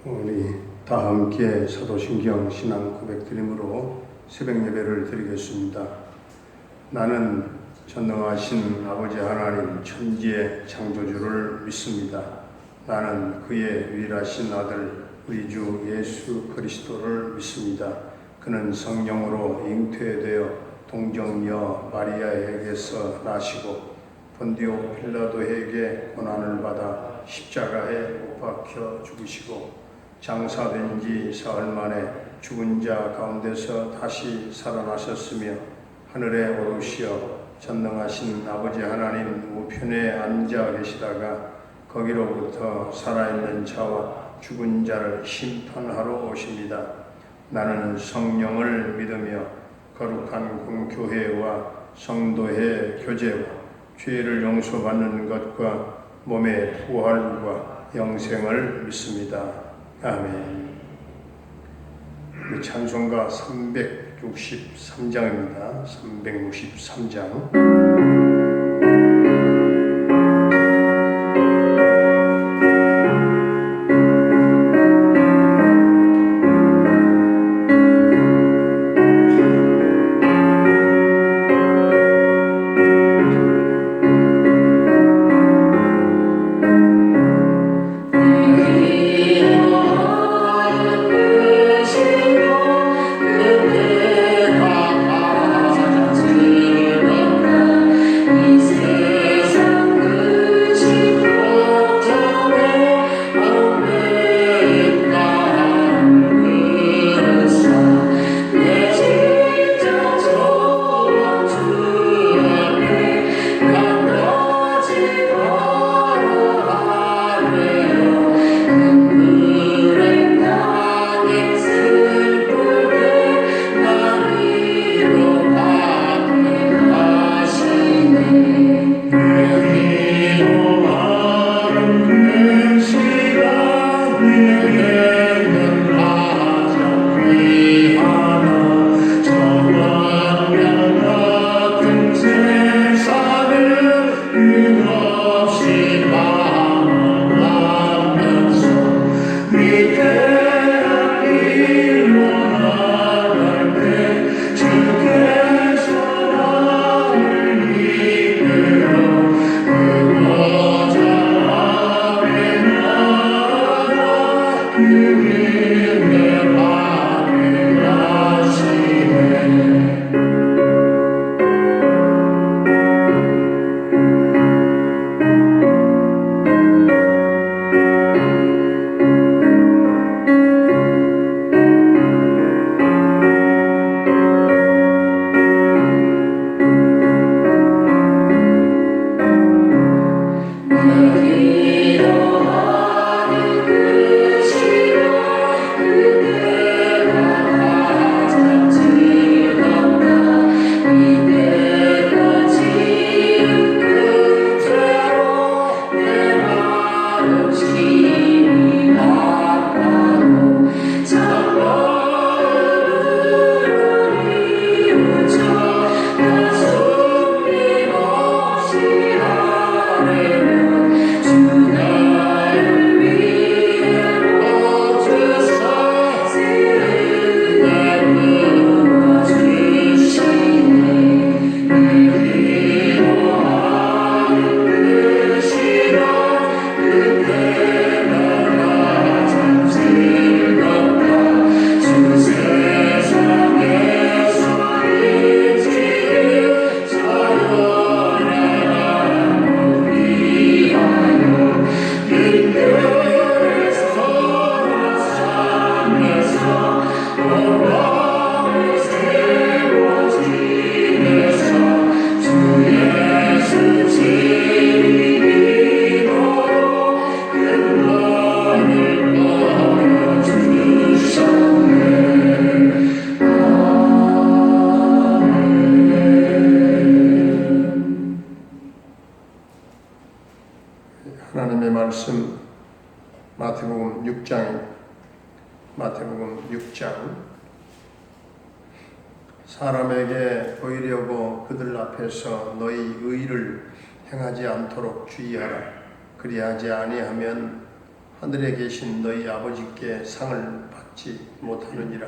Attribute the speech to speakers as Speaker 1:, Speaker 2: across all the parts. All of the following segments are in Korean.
Speaker 1: 우리 다 함께 사도신경 신앙 고백드림으로 새벽 예배를 드리겠습니다. 나는 전능하신 아버지 하나님 천지의 창조주를 믿습니다. 나는 그의 유일하신 아들 우리 주 예수 그리스도를 믿습니다. 그는 성령으로 잉태되어 동정녀 마리아에게서 나시고 본디오 빌라도에게 고난을 받아 십자가에 못 박혀 죽으시고 장사된 지 사흘 만에 죽은 자 가운데서 다시 살아나셨으며 하늘에 오르시어 전능하신 아버지 하나님 우편에 앉아 계시다가 거기로부터 살아있는 자와 죽은 자를 심판하러 오십니다. 나는 성령을 믿으며 거룩한 공교회와 성도의 교제와 죄를 용서받는 것과 몸의 부활과 영생을 믿습니다. 아멘. 찬송가 363장입니다. 363장. 하나님의 말씀 마태복음 6장 사람에게 보이려고 그들 앞에서 너희 의를 행하지 않도록 주의하라. 그리하지 아니하면 하늘에 계신 너희 아버지께 상을 받지 못하느니라.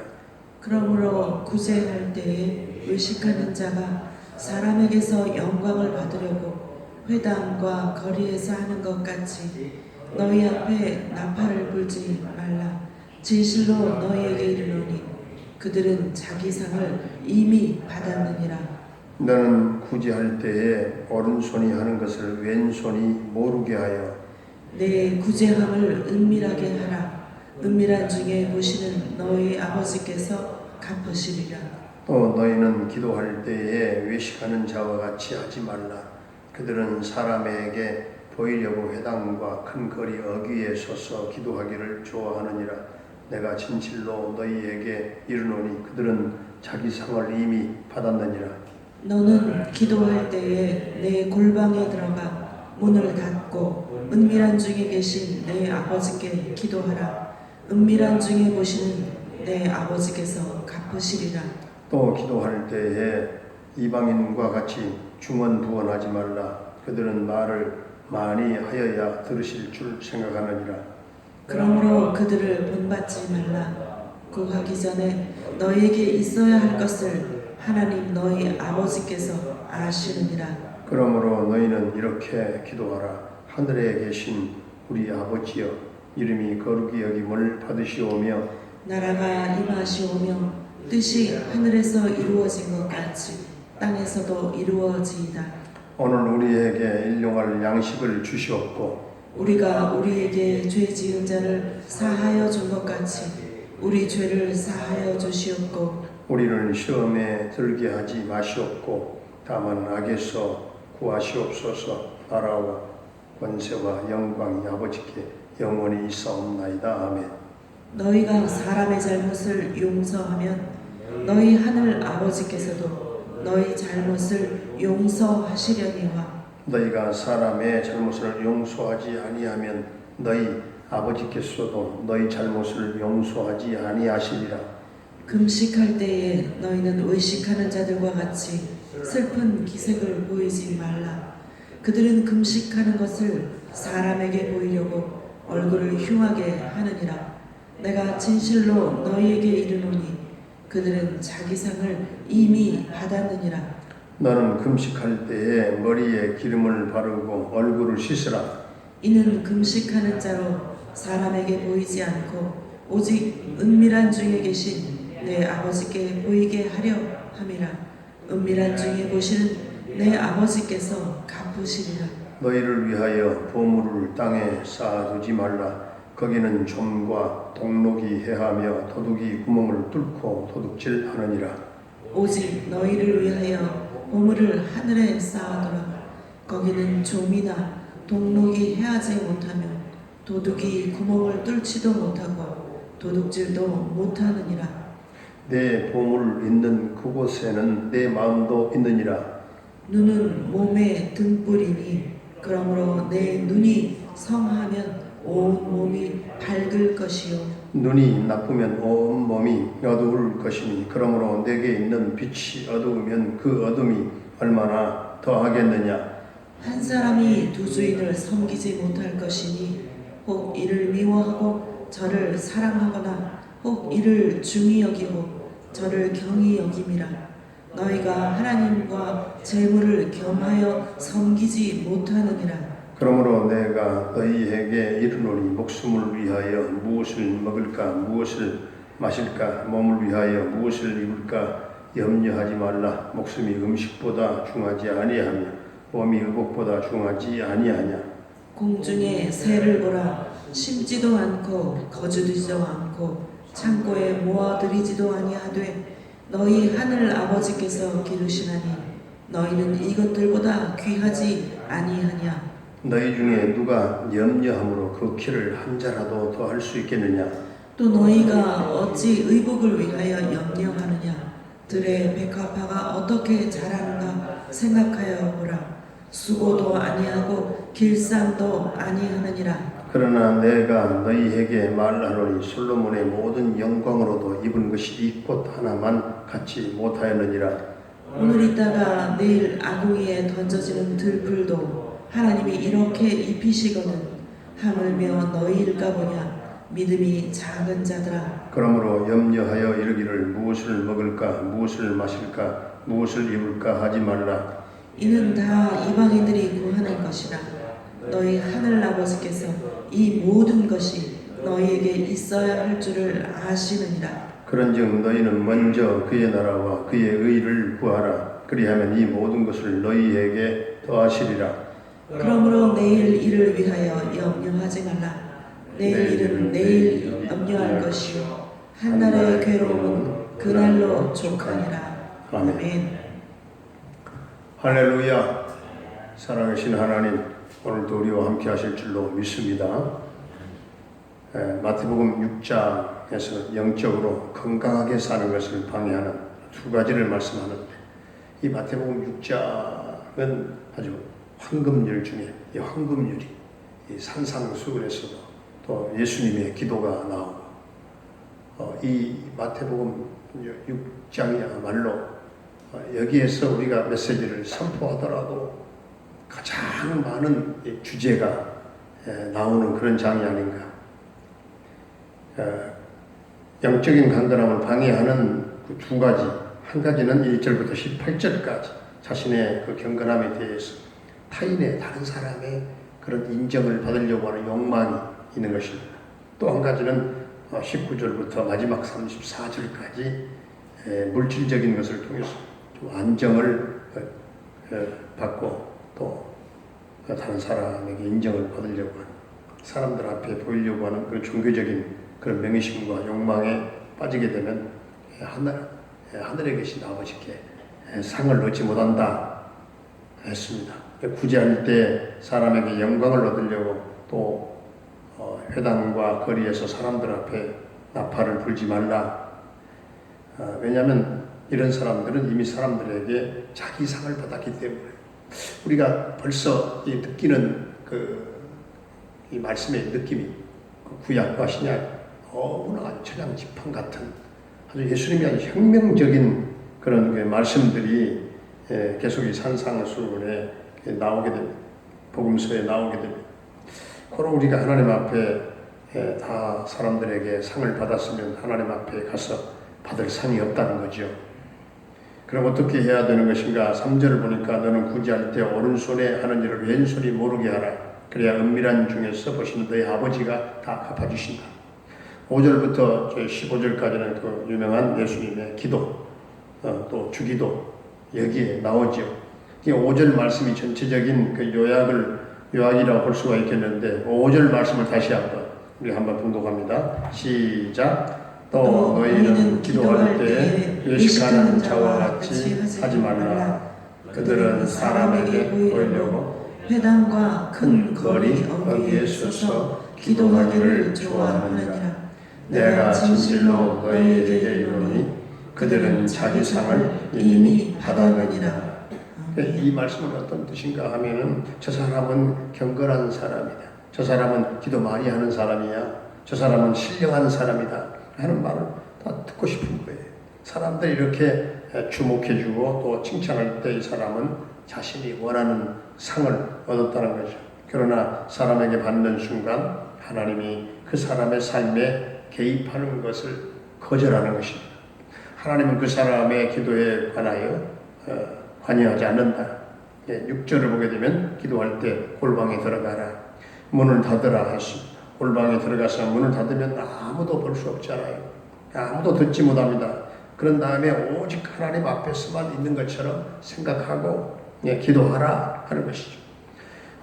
Speaker 2: 그러므로 구제할 때에 의식하는 자가 사람에게서 영광을 받으려고 회당과 거리에서 하는 것 같이 너희 앞에 나팔을 불지 말라. 진실로 너희에게 이르노니 그들은 자기 상을 이미 받았느니라.
Speaker 1: 너는 구제할 때에 오른손이 하는 것을 왼손이 모르게 하여
Speaker 2: 내 구제함을 은밀하게 하라. 은밀한 중에 보시는 너희 아버지께서 갚으시리라.
Speaker 1: 또 너희는 기도할 때에 외식하는 자와 같이 하지 말라. 그들은 사람에게 보이려고 회당과 큰 거리 어귀에 서서 기도하기를 좋아하느니라. 내가 진실로 너희에게 이르노니 그들은 자기 상을 이미 받았느니라.
Speaker 2: 너는 기도할 때에 내 골방에 들어가 문을 닫고 은밀한 중에 계신 내 아버지께 기도하라. 은밀한 중에 보시는 내 아버지께서 갚으시리라.
Speaker 1: 또 기도할 때에 이방인과 같이 중언부언하지 말라. 그들은 말을 많이 하여야 들으실 줄 생각하느니라.
Speaker 2: 그러므로 그들을 본받지 말라. 구하기 전에 너희에게 있어야 할 것을 하나님 너희 아버지께서 아시느니라.
Speaker 1: 그러므로 너희는 이렇게 기도하라. 하늘에 계신 우리 아버지여, 이름이 거룩히 여김을 받으시오며
Speaker 2: 나라가 임하시오며 뜻이 하늘에서 이루어진 것 같이 땅에서도 이루어지이다.
Speaker 1: 오늘 우리에게 일용할 양식을 주시옵고
Speaker 2: 우리가 우리에게 죄 지은 자를 사하여 준 것 같이 우리 죄를 사하여 주시옵고
Speaker 1: 우리를 시험에 들게 하지 마시옵고 다만 악에서 구하시옵소서. 나라와 권세와 영광이 아버지께 영원히 있사옵나이다. 아멘.
Speaker 2: 너희가 사람의 잘못을 용서하면 너희 하늘 아버지께서도 너희 잘못을 용서하시려니와
Speaker 1: 너희가 사람의 잘못을 용서하지 아니하면 너희 아버지께서도 너희 잘못을 용서하지 아니하시리라.
Speaker 2: 금식할 때에 너희는 의식하는 자들과 같이 슬픈 기색을 보이지 말라. 그들은 금식하는 것을 사람에게 보이려고 얼굴을 흉하게 하느니라. 내가 진실로 너희에게 이르노니 그들은 자기 상을 이미 받았느니라.
Speaker 1: 너는 금식할 때에 머리에 기름을 바르고 얼굴을 씻으라.
Speaker 2: 이는 금식하는 자로 사람에게 보이지 않고 오직 은밀한 중에 계신 내 아버지께 보이게 하려 함이라. 은밀한 중에 보시는 내 아버지께서 갚으시리라.
Speaker 1: 너희를 위하여 보물을 땅에 쌓아두지 말라. 거기는 좀과 동록이 해하며 도둑이 구멍을 뚫고 도둑질하느니라.
Speaker 2: 오직 너희를 위하여 보물을 하늘에 쌓아두라. 거기는 좀이나 동록이 해하지 못하며 도둑이 구멍을 뚫지도 못하고 도둑질도 못하느니라.
Speaker 1: 내 보물 있는 그곳에는 내 마음도 있느니라.
Speaker 2: 눈은 몸의 등불이니 그러므로 내 눈이 성하면 온 몸이 밝을 것이요
Speaker 1: 눈이 나쁘면 온 몸이 어두울 것이니 그러므로 내게 있는 빛이 어두우면 그 어둠이 얼마나 더하겠느냐.
Speaker 2: 한 사람이 두 주인을 섬기지 못할 것이니 혹 이를 미워하고 저를 사랑하거나 혹 이를 중히 여기고 저를 경히 여김이라. 너희가 하나님과 재물을 겸하여 섬기지 못하느니라.
Speaker 1: 그러므로 내가 너희에게 이르노니 목숨을 위하여 무엇을 먹을까 무엇을 마실까 몸을 위하여 무엇을 입을까 염려하지 말라. 목숨이 음식보다 중하지 아니하며 몸이 의복보다 중하지 아니하냐.
Speaker 2: 공중에 새를 보라. 심지도 않고 거두지도 않고 창고에 모아들이지도 아니하되 너희 하늘 아버지께서 기르시나니 너희는 이것들보다 귀하지 아니하냐.
Speaker 1: 너희 중에 누가 염려함으로 그 키를 한 자라도 더 할 수 있겠느냐.
Speaker 2: 또 너희가 어찌 의복을 위하여 염려하느냐. 들의 백합화가 어떻게 자라는가 생각하여 보라. 수고도 아니하고 길쌈도 아니하느니라.
Speaker 1: 그러나 내가 너희에게 말하노니 솔로몬의 모든 영광으로도 입은 것이 이 꽃 하나만 갖지 못하였느니라.
Speaker 2: 오늘 있다가 내일 아궁이에 던져지는 들풀도 하나님이 이렇게 입히시거든 하물며 너희일까 보냐 믿음이 작은 자들아.
Speaker 1: 그러므로 염려하여 이르기를 무엇을 먹을까 무엇을 마실까 무엇을 입을까 하지 말라.
Speaker 2: 이는 다 이방인들이 구하는 것이라. 너희 하늘 아버지께서 이 모든 것이 너희에게 있어야 할 줄을 아시느니라.
Speaker 1: 그런즉 너희는 먼저 그의 나라와 그의 의를 구하라. 그리하면 이 모든 것을 너희에게 더하시리라.
Speaker 2: 그러므로 내일 일을 위하여 염려하지 말라. 내일 일은 내일 염려할 것이요 한날의 괴로움은 그날로 족하니라. 아멘.
Speaker 1: 할렐루야. 사랑하신 하나님, 오늘도 우리와 함께 하실 줄로 믿습니다. 마태복음 6장에서 영적으로 건강하게 사는 것을 방해하는 두 가지를 말씀하는데, 이 마태복음 6장은 아주 황금률 중에 이 황금률이 이 산상수훈에서도 또 예수님의 기도가 나오고, 이 마태복음 6장이야말로 여기에서 우리가 메시지를 선포하더라도 가장 많은 주제가 나오는 그런 장이 아닌가. 영적인 강건함을 방해하는 그 두 가지, 한 가지는 1절부터 18절까지 자신의 그 경건함에 대해서 타인의 다른 사람의 그런 인정을 받으려고 하는 욕망이 있는 것입니다. 또 한 가지는 19절부터 마지막 34절까지 물질적인 것을 통해서 좀 안정을 받고 또 다른 사람에게 인정을 받으려고 하는, 사람들 앞에 보이려고 하는 그 종교적인 그런 명예심과 욕망에 빠지게 되면 하늘에 계신 아버지께 상을 얻지 못한다 했습니다. 구제할 때 사람에게 영광을 얻으려고 또 회당과 거리에서 사람들 앞에 나팔을 불지 말라. 왜냐하면 이런 사람들은 이미 사람들에게 자기 상을 받았기 때문에. 우리가 벌써 느끼는 이 말씀의 느낌이 구약과 신약 너무나 천양지판 같은 아주 예수님이 아주 혁명적인 그런 말씀들이 계속 이 산상수훈에 나오게 됩니다. 복음서에 나오게 됩니다. 그럼 우리가 하나님 앞에 다 사람들에게 상을 받았으면 하나님 앞에 가서 받을 상이 없다는 거죠. 그럼 어떻게 해야 되는 것인가? 3절을 보니까 너는 구제할 때 오른손에 하는 일을 왼손이 모르게 하라. 그래야 은밀한 중에서 보시는 너희 아버지가 다 갚아주신다. 5절부터 15절까지는 그 유명한 예수님의 기도, 또 주기도 여기에 나오죠. 이 5절 말씀이 전체적인 그 요약이라고 볼 수가 있겠는데, 5절 말씀을 다시 우리 한번 분독합니다. 시작. 또 너희는 기도할 때 외식하는 자와 같이 하지 말라. 그들은 사람에게 보이려고
Speaker 2: 회당과 큰 거리 어귀에 서서 기도하기를 좋아하느니라. 내가 진실로 너희에게 이르노니 그들은 자기 상을 이미 받았느니라.
Speaker 1: 이 말씀은 어떤 뜻인가 하면은, 저 사람은 경건한 사람이다, 저 사람은 기도 많이 하는 사람이야, 저 사람은 신령한 사람이다 하는 말을 다 듣고 싶은 거예요. 사람들이 이렇게 주목해주고 또 칭찬할 때 이 사람은 자신이 원하는 상을 얻었다는 거죠. 그러나 사람에게 받는 순간 하나님이 그 사람의 삶에 개입하는 것을 거절하는 것입니다. 하나님은 그 사람의 기도에 관하여 관여하지 않는다. 6절을 보게 되면 기도할 때 골방에 들어가라, 문을 닫으라 했습니다. 골방에 들어가서 문을 닫으면 아무도 볼 수 없잖아요. 아무도 듣지 못합니다. 그런 다음에 오직 하나님 앞에서만 있는 것처럼 생각하고 기도하라 하는 것이죠.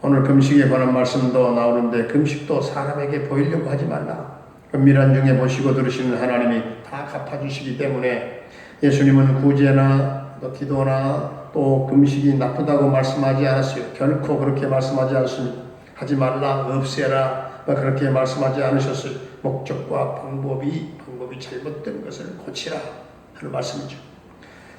Speaker 1: 오늘 금식에 관한 말씀도 나오는데, 금식도 사람에게 보이려고 하지 말라. 은밀한 중에 보시고 들으시는 하나님이 다 갚아주시기 때문에, 예수님은 구제나 또 기도나 또 금식이 나쁘다고 말씀하지 않았어요. 결코 그렇게 말씀하지 않습니다. 하지 말라, 없애라, 그렇게 말씀하지 않으셨어요. 목적과 방법이 잘못된 것을 고치라 하는 말씀이죠.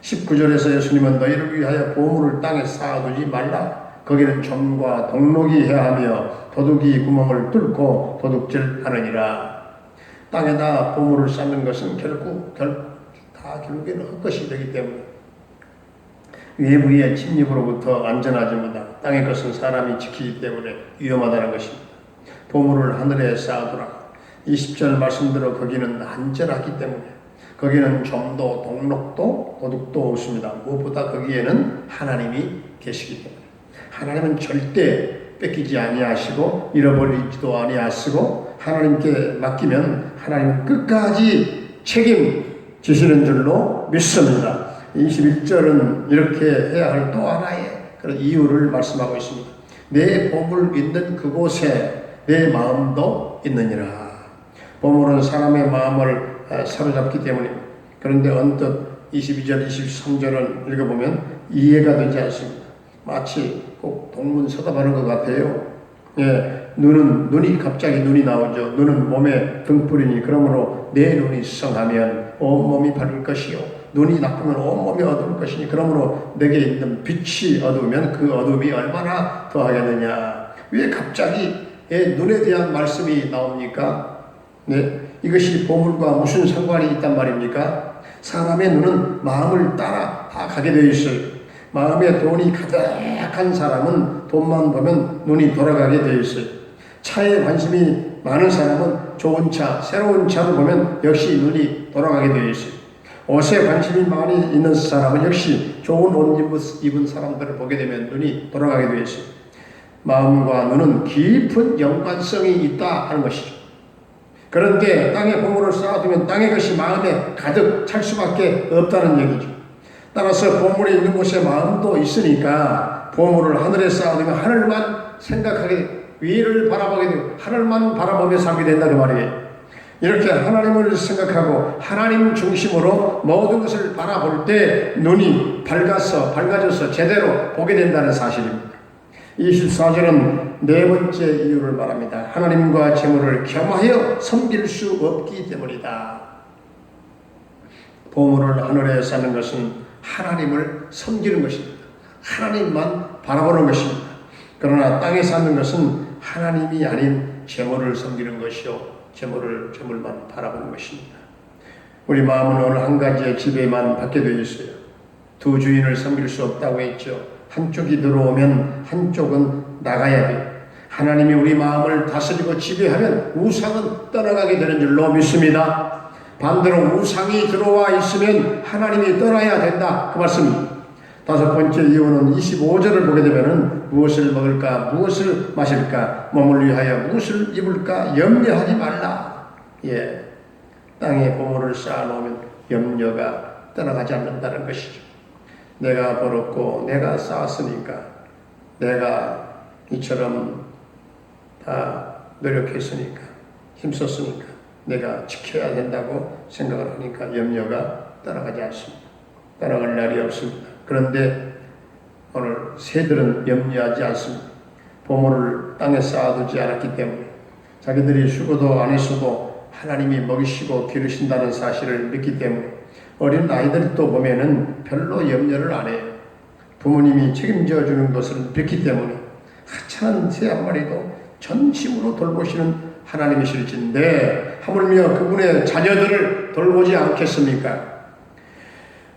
Speaker 1: 19절에서 예수님은 너희를 위하여 보물을 땅에 쌓아두지 말라. 거기는 점과 동록이 해하며 도둑이 구멍을 뚫고 도둑질하느니라. 땅에다 보물을 쌓는 것은 결국에는 헛것이 되기 때문에, 외부의 침입으로부터 안전하지 못한 땅의 것은 사람이 지키기 때문에 위험하다는 것입니다. 보물을 하늘에 쌓아두라. 20절 말씀대로 거기는 안전하기 때문에 거기는 점도 동록도 도둑도 없습니다. 무엇보다 거기에는 하나님이 계시기 때문에 하나님은 절대 뺏기지 아니하시고 잃어버리지도 아니하시고 하나님께 맡기면 하나님은 끝까지 책임지시는 줄로 믿습니다. 21절은 이렇게 해야 할 또 하나의 그런 이유를 말씀하고 있습니다. 내 보물 있는 그곳에 내 마음도 있느니라. 보물은 사람의 마음을 사로잡기 때문입니다. 그런데 언뜻 22절, 23절을 읽어보면 이해가 되지 않습니다. 마치 꼭 동문 서답하는 것 같아요. 눈이 갑자기 눈이 나오죠. 눈은 몸의 등불이니 그러므로 내 눈이 성하면 온몸이 밝을 것이요 눈이 나쁘면 온몸이 어두울 것이니 그러므로 내게 있는 빛이 어두우면 그 어둠이 얼마나 더하겠느냐. 왜 갑자기 눈에 대한 말씀이 나옵니까? 이것이 보물과 무슨 상관이 있단 말입니까? 사람의 눈은 마음을 따라 다 가게 되어 있어요. 마음에 돈이 가득한 사람은 돈만 보면 눈이 돌아가게 되어 있어요. 차에 관심이 많은 사람은 좋은 차, 새로운 차를 보면 역시 눈이 돌아가게 되어 있어요. 옷에 관심이 많이 있는 사람은 역시 좋은 옷 입은 사람들을 보게 되면 눈이 돌아가게 되어 있어요. 마음과 눈은 깊은 연관성이 있다 하는 것이죠. 그런데 땅에 보물을 쌓아두면 땅의 것이 마음에 가득 찰 수밖에 없다는 얘기죠. 따라서 보물이 있는 곳에 마음도 있으니까 보물을 하늘에 쌓아두면 하늘만 생각하게 위를 바라보게 되고 하늘만 바라보며 살게 된다 그 말이에요. 이렇게 하나님을 생각하고 하나님 중심으로 모든 것을 바라볼 때 눈이 밝아져서 제대로 보게 된다는 사실입니다. 24절은 네 번째 이유를 말합니다. 하나님과 재물을 겸하여 섬길 수 없기 때문이다. 보물을 하늘에 쌓는 것은 하나님을 섬기는 것입니다. 하나님만 바라보는 것입니다. 그러나 땅에 쌓는 것은 하나님이 아닌 재물을 섬기는 것이요 재물만 바라보는 것입니다. 우리 마음은 어느 한 가지의 지배만 받게 되어 있어요. 두 주인을 섬길 수 없다고 했죠. 한쪽이 들어오면 한쪽은 나가야 돼요. 하나님이 우리 마음을 다스리고 지배하면 우상은 떠나가게 되는 줄로 믿습니다. 반대로 우상이 들어와 있으면 하나님이 떠나야 된다 그 말씀입니다. 다섯 번째 이유는 25절을 보게 되면 무엇을 먹을까 무엇을 마실까 몸을 위하여 무엇을 입을까 염려하지 말라. 땅에 보물을 쌓아놓으면 염려가 떠나가지 않는다는 것이죠. 내가 벌었고 내가 쌓았으니까 내가 이처럼 다 노력했으니까 힘썼으니까 내가 지켜야 된다고 생각을 하니까 염려가 따라가지 않습니다. 따라갈 날이 없습니다. 그런데 오늘 새들은 염려하지 않습니다. 보물을 땅에 쌓아두지 않았기 때문에 자기들이 수고도 안 했어도 하나님이 먹이시고 기르신다는 사실을 믿기 때문에 어린 아이들도 보면은 별로 염려를 안 해요. 부모님이 책임져 주는 것을 믿기 때문에 하찮은 새 한 마리도 전심으로 돌보시는 하나님이실진데 하물며 그분의 자녀들을 돌보지 않겠습니까?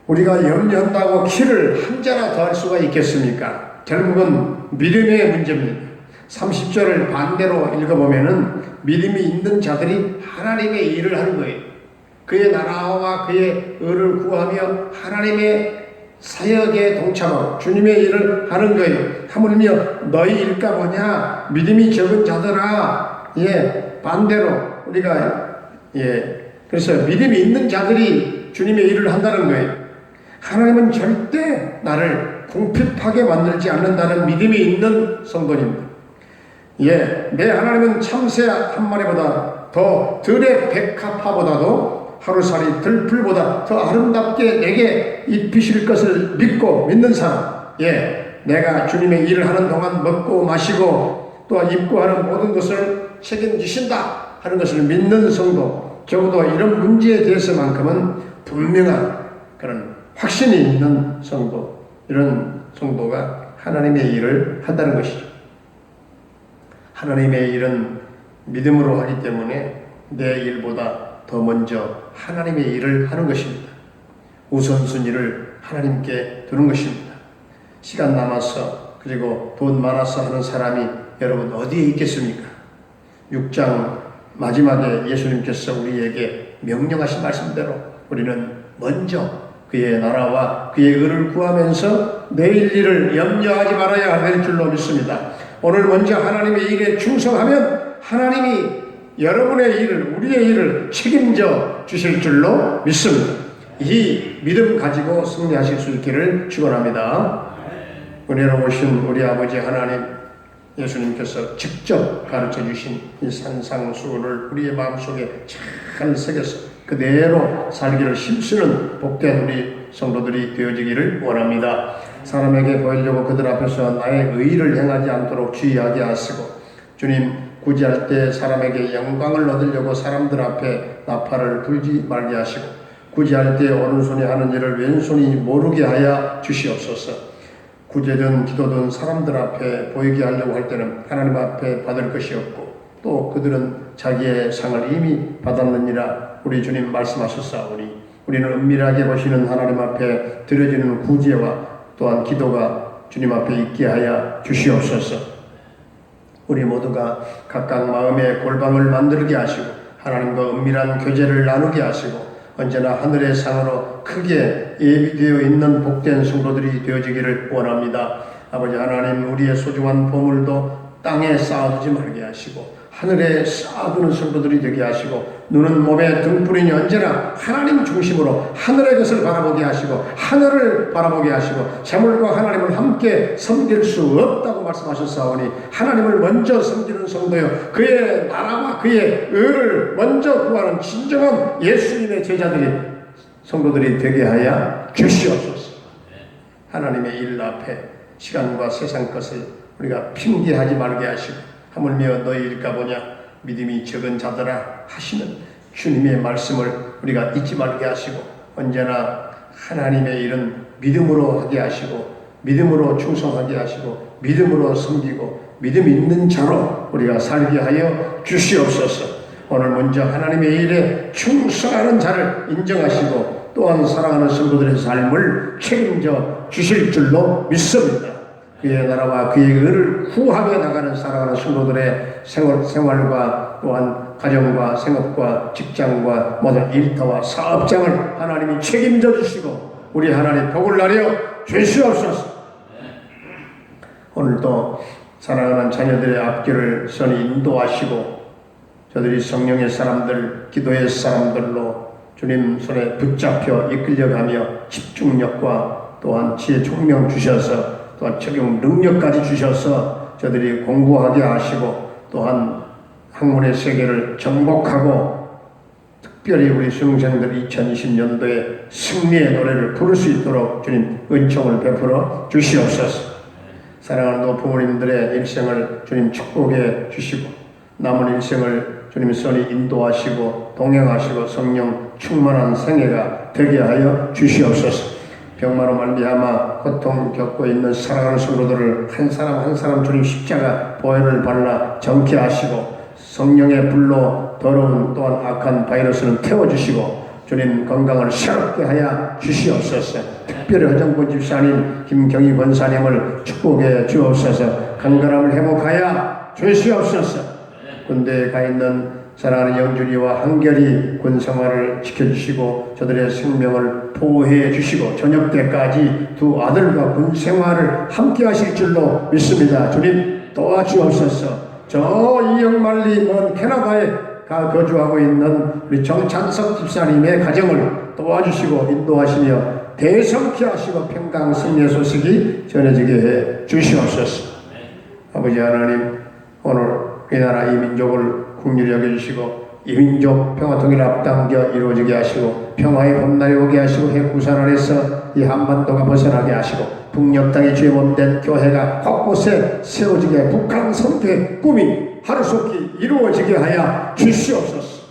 Speaker 1: 우리가 염려한다고 키를 한 자나 더 할 수가 있겠습니까? 결국은 믿음의 문제입니다. 30절을 반대로 읽어보면은 믿음이 있는 자들이 하나님의 일을 하는 거예요. 그의 나라와 그의 의를 구하며 하나님의 사역에 동참하고 주님의 일을 하는 거예요. 하물며 너희 일까 보냐 믿음이 적은 자들아. 반대로 우리가 그래서 믿음이 있는 자들이 주님의 일을 한다는 거예요. 하나님은 절대 나를 궁핍하게 만들지 않는다는 믿음이 있는 성도입니다. 내 하나님은 참새 한 마리보다 더 들의 백합화보다도 하루살이 들풀보다 더 아름답게 내게 입히실 것을 믿는 사람. 내가 주님의 일을 하는 동안 먹고 마시고 또 입고 하는 모든 것을 책임지신다 하는 것을 믿는 성도, 적어도 이런 문제에 대해서만큼은 분명한 그런 확신이 있는 성도, 이런 성도가 하나님의 일을 한다는 것이죠. 하나님의 일은 믿음으로 하기 때문에 내 일보다 더 먼저 하나님의 일을 하는 것입니다. 우선순위를 하나님께 두는 것입니다. 시간 남아서 그리고 돈 많아서 하는 사람이 여러분 어디에 있겠습니까? 6장 마지막에 예수님께서 우리에게 명령하신 말씀대로 우리는 먼저 그의 나라와 그의 의를 구하면서 내일 일을 염려하지 말아야 될 줄로 믿습니다. 오늘 먼저 하나님의 일에 충성하면 하나님이 여러분의 일을, 우리의 일을 책임져 주실 줄로 믿습니다. 이 믿음 가지고 승리하실 수 있기를 축원합니다. 은혜로우신 우리 아버지 하나님, 예수님께서 직접 가르쳐 주신 이 산상수훈을 우리의 마음속에 잘 새겨서 그대로 살기를 힘쓰는 복된 우리 성도들이 되어지기를 원합니다. 사람에게 보이려고 그들 앞에서 나의 의의를 행하지 않도록 주의하게 하시고, 주님 구제할 때 사람에게 영광을 얻으려고 사람들 앞에 나팔을 불지 말게 하시고, 구제할 때 오른손이 하는 일을 왼손이 모르게 하여 주시옵소서. 구제든 기도든 사람들 앞에 보이게 하려고 할 때는 하나님 앞에 받을 것이 없고, 또 그들은 자기의 상을 이미 받았느니라 우리 주님 말씀하셨사오니, 우리는 은밀하게 보시는 하나님 앞에 드려지는 구제와 또한 기도가 주님 앞에 있게 하여 주시옵소서. 우리 모두가 각각 마음의 골방을 만들게 하시고 하나님과 은밀한 교제를 나누게 하시고 언제나 하늘의 상으로 크게 예비되어 있는 복된 성도들이 되어지기를 원합니다. 아버지 하나님, 우리의 소중한 보물도 땅에 쌓아두지 말게 하시고 하늘에 쌓아두는 성도들이 되게 하시고, 눈은 몸의 등불이니 언제나 하나님 중심으로 하늘의 것을 바라보게 하시고 하늘을 바라보게 하시고, 재물과 하나님을 함께 섬길 수 없다고 말씀하셨사오니 하나님을 먼저 섬기는 성도요, 그의 나라와 그의 의를 먼저 구하는 진정한 예수님의 제자들이, 성도들이 되게 하여 주시옵소서. 하나님의 일 앞에 시간과 세상 것을 우리가 핑계하지 말게 하시고, 하물며 너희 일까 보냐 믿음이 적은 자들아 하시는 주님의 말씀을 우리가 잊지 말게 하시고, 언제나 하나님의 일은 믿음으로 하게 하시고 믿음으로 충성하게 하시고 믿음으로 섬기고 믿음 있는 자로 우리가 살게 하여 주시옵소서. 오늘 먼저 하나님의 일에 충성하는 자를 인정하시고 또한 사랑하는 성도들의 삶을 책임져 주실 줄로 믿습니다. 그의 나라와 그의 의를 구하며 나가는 사랑하는 성도들의 생활과 또한 가정과 생업과 직장과 모든 일터와 사업장을 하나님이 책임져 주시고 우리 하나님 복을 나려 주시옵소서. 오늘도 사랑하는 자녀들의 앞길을 선히 인도하시고 저들이 성령의 사람들, 기도의 사람들로 주님 손에 붙잡혀 이끌려가며 집중력과 또한 지혜 총명 주셔서 또한 적용 능력까지 주셔서 저들이 공부하게 하시고 또한 학문의 세계를 정복하고 특별히 우리 수능생들 2020년도에 승리의 노래를 부를 수 있도록 주님 은총을 베풀어 주시옵소서. 사랑하는 부모님들의 일생을 주님 축복해 주시고 남은 일생을 주님 선히 인도하시고 동행하시고 성령 충만한 생애가 되게 하여 주시옵소서. 병마로 말미암아 고통 겪고 있는 사랑하는 성도들을 한 사람 한 사람 주님 십자가 보혈을 발라 정케 하시고 성령의 불로 더러운 또한 악한 바이러스는 태워주시고 주님 건강을 새롭게 하여 주시옵소서. 특별히 허정권 집사님, 김경희 권사님을 축복해 주옵소서. 건강함을 회복하여 주시옵소서. 군대에 가 있는 사랑하는 영준이와 한결이 군 생활을 지켜주시고 저들의 생명을 보호해 주시고 저녁 때까지 두 아들과 군 생활을 함께 하실 줄로 믿습니다. 주님 도와주옵소서. 저 이영만리 먼 캐나다에 거주하고 있는 우리 정찬석 집사님의 가정을 도와주시고 인도하시며 대성케 하시고 평강 승리의 소식이 전해지게 해 주시옵소서. 아버지 하나님, 오늘 이 나라 이 민족을 긍휼히 여겨주시고 이 민족 평화통일 앞당겨 이루어지게 하시고 평화의 봄날이 오게 하시고 핵구산 안에서 이 한반도가 벗어나게 하시고 북녘 땅에 죄 몸된 교회가 곳곳에 세워지게 북한 선교의 꿈이 하루속히 이루어지게 하여 주시옵소서.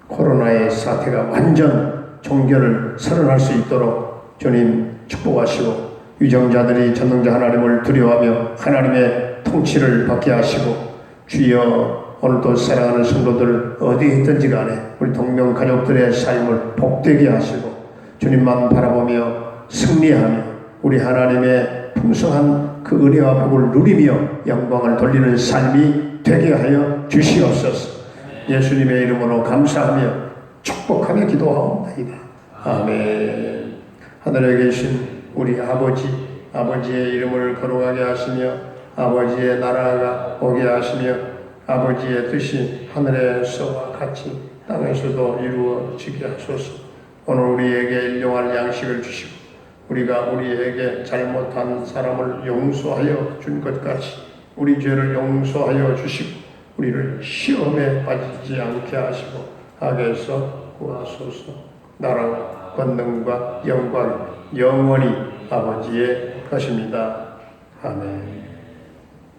Speaker 1: 코로나의 사태가 완전 종결을 선언할 수 있도록 주님 축복하시고 유정자들이 전능자 하나님을 두려워하며 하나님의 통치를 받게 하시고 주여 오늘도 사랑하는 성도들 어디에 있든지 간에 우리 동명 가족들의 삶을 복되게 하시고 주님만 바라보며 승리하며 우리 하나님의 풍성한 그 은혜와 복을 누리며 영광을 돌리는 삶이 되게 하여 주시옵소서. 예수님의 이름으로 감사하며 축복하며 기도하옵나이다. 아멘. 하늘에 계신 우리 아버지의 이름을 거룩하게 하시며 아버지의 나라가 오게 하시며 아버지의 뜻이 하늘에서와 같이 땅에서도 이루어지게 하소서. 오늘 우리에게 일용할 양식을 주시고 우리가 우리에게 잘못한 사람을 용서하여 준 것 같이 우리 죄를 용서하여 주시고 우리를 시험에 빠지지 않게 하시고 악에서 구하소서. 나라와 권능과 영광 영원히 아버지의 것입니다. 아멘.